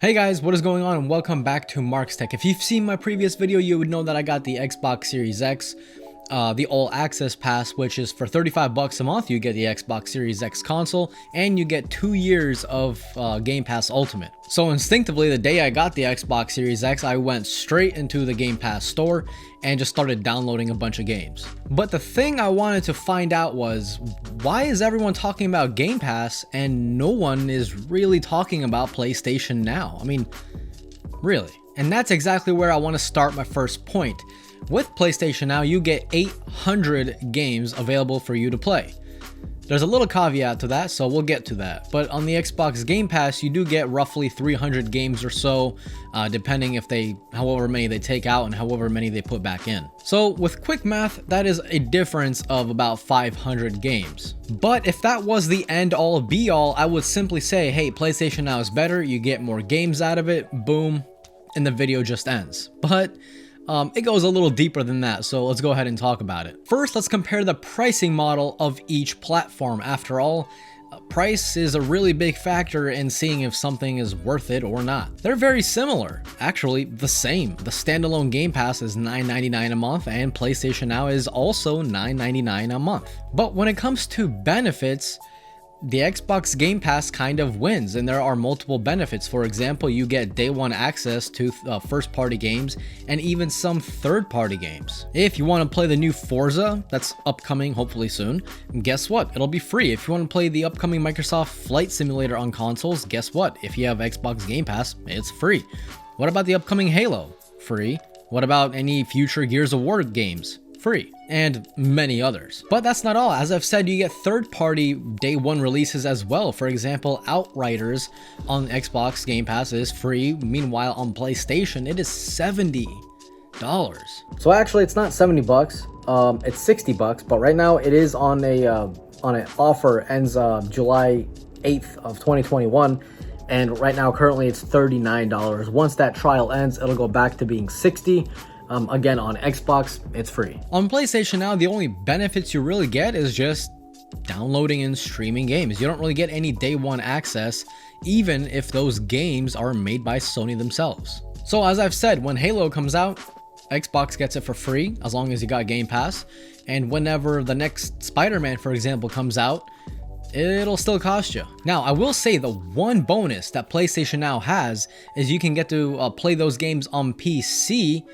Hey guys, what is going on, and welcome back to Mark's Tech. If you've seen my previous video, you would know that I got the Xbox Series X, the All Access Pass, which is for 35 bucks a month. You get the Xbox Series X console, and you get 2 years of Game Pass Ultimate. So instinctively, the day I got the Xbox Series X, I went straight into the Game Pass store and just started downloading a bunch of games. But the thing I wanted to find out was, why is everyone talking about Game Pass and no one is really talking about PlayStation Now? I mean, really. And that's exactly where I want to start my first point. With PlayStation Now, you get 800 games available for you to play. There's a little caveat to that, so we'll get to that. But on the Xbox Game Pass, you do get roughly 300 games or so, depending if however many they take out and however many they put back in. So with quick math, that is a difference of about 500 games. But if that was the end all be all, I would simply say, hey, PlayStation Now is better, you get more games out of it, boom, and the video just ends. But it goes a little deeper than that, so let's go ahead and talk about it. First, let's compare the pricing model of each platform. After all, price is a really big factor in seeing if something is worth it or not. They're very similar, actually the same. The standalone Game Pass is $9.99 a month, and PlayStation Now is also $9.99 a month. But when it comes to benefits, the Xbox Game Pass kind of wins, and there are multiple benefits. For example, you get day one access to first-party games and even some third-party games. If you want to play the new Forza that's upcoming hopefully soon, guess what? It'll be free. If you want to play the upcoming Microsoft Flight Simulator on consoles, guess what? If you have Xbox Game Pass, it's free. What about the upcoming Halo? Free. What about any future Gears of War games? Free, and many others. But that's not all. As I've said, you get third-party day one releases as well. For example, Outriders on Xbox Game Pass is free. Meanwhile, on PlayStation, it is $70. So actually, it's not 70 bucks. It's 60 bucks. But right now, it is on an offer. Ends July 8th of 2021. And right now, currently, it's $39. Once that trial ends, it'll go back to being 60. Again, on Xbox, it's free. On PlayStation Now, the only benefits you really get is just downloading and streaming games. You don't really get any day one access, even if those games are made by Sony themselves. So as I've said, when Halo comes out, Xbox gets it for free as long as you got Game Pass. And whenever the next Spider-Man, for example, comes out, it'll still cost you. Now, I will say the one bonus that PlayStation Now has is you can get to play those games on PC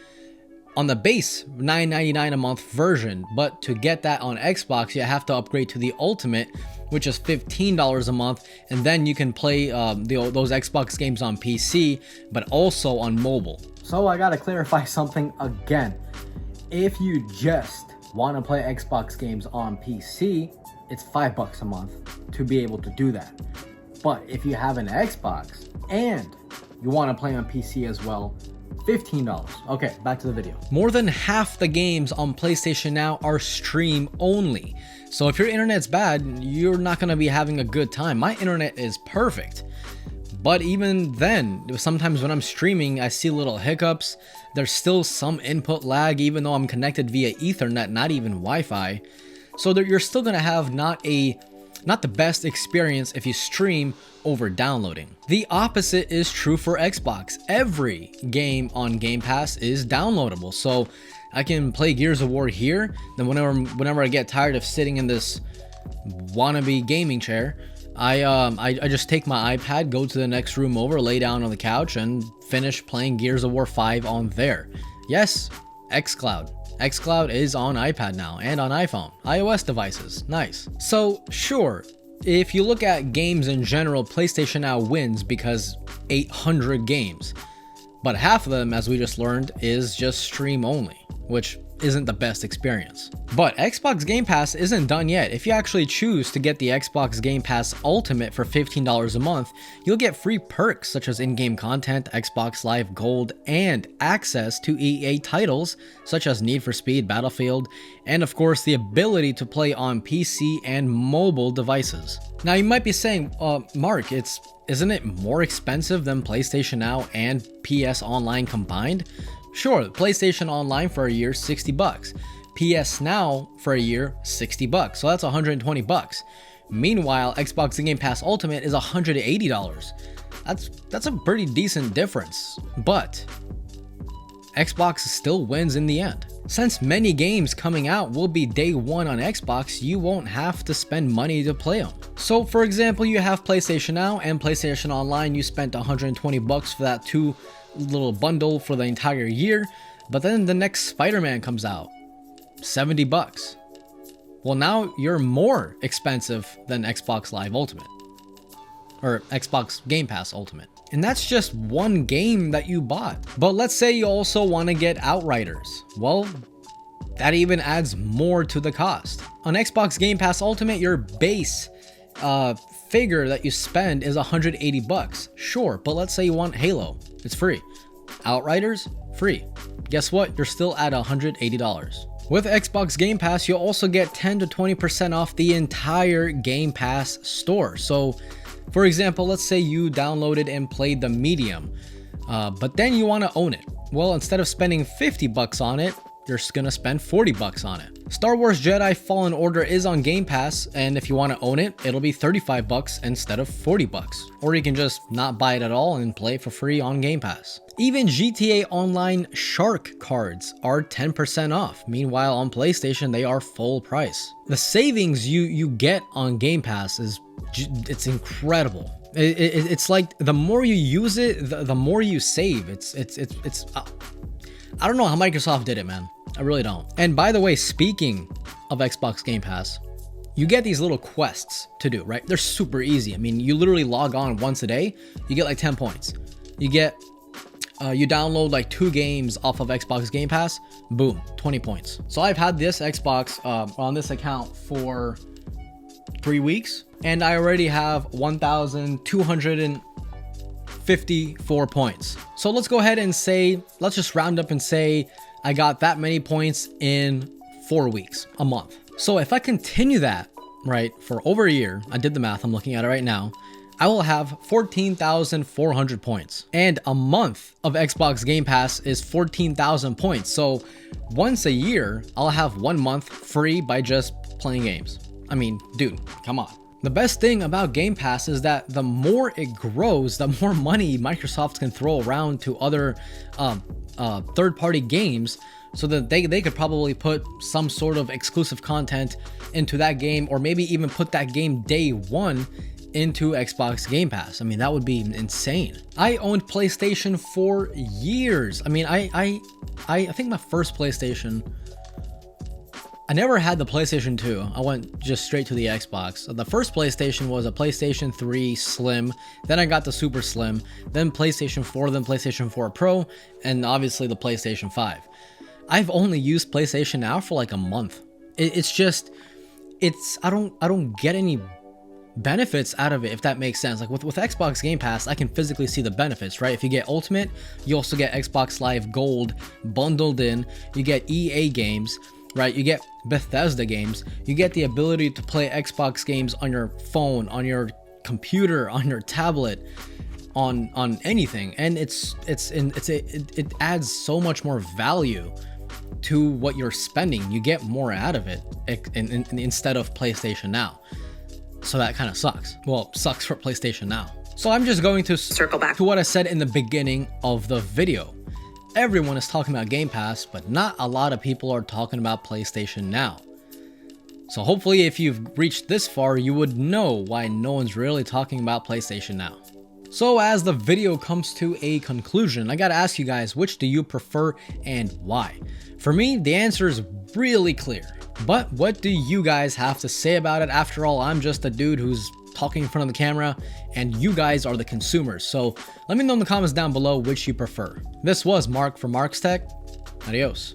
on the base $9.99 a month version, but to get that on Xbox, you have to upgrade to the Ultimate, which is $15 a month, and then you can play those Xbox games on PC, but also on mobile. So I gotta clarify something again. If you just want to play Xbox games on PC, it's $5 a month to be able to do that. But if you have an Xbox and you want to play on PC as well, $15. Okay, back to the video. More than half the games on PlayStation Now are stream only. So if your internet's bad, you're not going to be having a good time. My internet is perfect. But even then, sometimes when I'm streaming, I see little hiccups. There's still some input lag, even though I'm connected via Ethernet, not even Wi-Fi. So you're still going to have not the best experience if you stream over downloading. The opposite is true for Xbox. Every game on Game Pass is downloadable. So I can play Gears of War here, then whenever I get tired of sitting in this wannabe gaming chair, I just take my iPad, go to the next room over, lay down on the couch, and finish playing Gears of War 5 on there. Yes, xCloud. xCloud is on iPad now and on iPhone, iOS devices. Nice. So sure, if you look at games in general, PlayStation Now wins because 800 games. But half of them, as we just learned, is just stream only, which isn't the best experience. But Xbox Game Pass isn't done yet. If you actually choose to get the Xbox Game Pass Ultimate for $15 a month, you'll get free perks such as in-game content, Xbox Live Gold, and access to EA titles such as Need for Speed, Battlefield, and of course the ability to play on PC and mobile devices. Now you might be saying, Mark, isn't it more expensive than PlayStation Now and PS Online combined? Sure, PlayStation Online for a year, $60. PS Now for a year, $60. So that's $120. Meanwhile, Xbox Game Pass Ultimate is $180. That's a pretty decent difference, but Xbox still wins in the end. Since many games coming out will be day one on Xbox, you won't have to spend money to play them. So for example, you have PlayStation Now and PlayStation Online, you spent 120 bucks for that little bundle for the entire year, but then the next Spider-Man comes out, 70 bucks. Well, now you're more expensive than Xbox Live Ultimate, or Xbox Game Pass Ultimate. And that's just one game that you bought. But let's say you also want to get Outriders. Well, that even adds more to the cost. On Xbox Game Pass Ultimate, your base figure that you spend is 180 bucks. Sure, but let's say you want Halo. It's free. Outriders, free. Guess what? You're still at $180. With Xbox Game Pass, you'll also get 10 to 20% off the entire Game Pass store. So, for example, let's say you downloaded and played the Medium, but then you want to own it. Well, instead of spending 50 bucks on it, you're just gonna spend 40 bucks on it. Star Wars Jedi Fallen Order is on Game Pass, and if you want to own it, it'll be 35 bucks instead of 40 bucks. Or you can just not buy it at all and play for free on Game Pass. Even GTA Online Shark cards are 10% off. Meanwhile, on PlayStation, they are full price. The savings you get on Game Pass it's incredible. It's like the more you use it, the more you save. I don't know how Microsoft did it, man. I really don't. And by the way, speaking of Xbox Game Pass, you get these little quests to do, right? They're super easy. I mean, you literally log on once a day, you get like 10 points. You download like 2 games off of Xbox Game Pass, boom, 20 points. So I've had this Xbox on this account for 3 weeks, and I already have 1,254 points. So let's go ahead and say, let's just round up and say I got that many points in 4 weeks, a month. So if I continue that, right, for over a year, I did the math, I'm looking at it right now, I will have 14,400 points. And a month of Xbox Game Pass is 14,000 points. So once a year, I'll have 1 month free by just playing games. I mean, dude, come on. The best thing about Game Pass is that the more it grows, the more money Microsoft can throw around to other third-party games, so that they could probably put some sort of exclusive content into that game, or maybe even put that game day one into Xbox Game Pass. I mean, that would be insane. I owned PlayStation for years. I mean, I think my first PlayStation, I never had the PlayStation 2. I went just straight to the Xbox. The first PlayStation was a PlayStation 3 Slim. Then I got the Super Slim. Then PlayStation 4. Then PlayStation 4 Pro. And obviously the PlayStation 5. I've only used PlayStation Now for like a month. I don't get any benefits out of it, if that makes sense. Like with Xbox Game Pass, I can physically see the benefits, right? If you get Ultimate, you also get Xbox Live Gold bundled in. You get EA games, right? You get Bethesda games. You get the ability to play Xbox games on your phone, on your computer, on your tablet, on anything. And it adds so much more value to what you're spending. You get more out of it instead of PlayStation Now. So that kind of sucks. Well, sucks for PlayStation Now. So I'm just going to circle back to what I said in the beginning of the video. Everyone is talking about Game Pass, but not a lot of people are talking about PlayStation Now. So hopefully if you've reached this far, you would know why no one's really talking about PlayStation Now. So as the video comes to a conclusion, I gotta ask you guys, which do you prefer and why? For me, the answer is really clear. But what do you guys have to say about it? After all, I'm just a dude who's talking in front of the camera, and you guys are the consumers. So let me know in the comments down below which you prefer. This was Mark from Mark's Tech. Adios.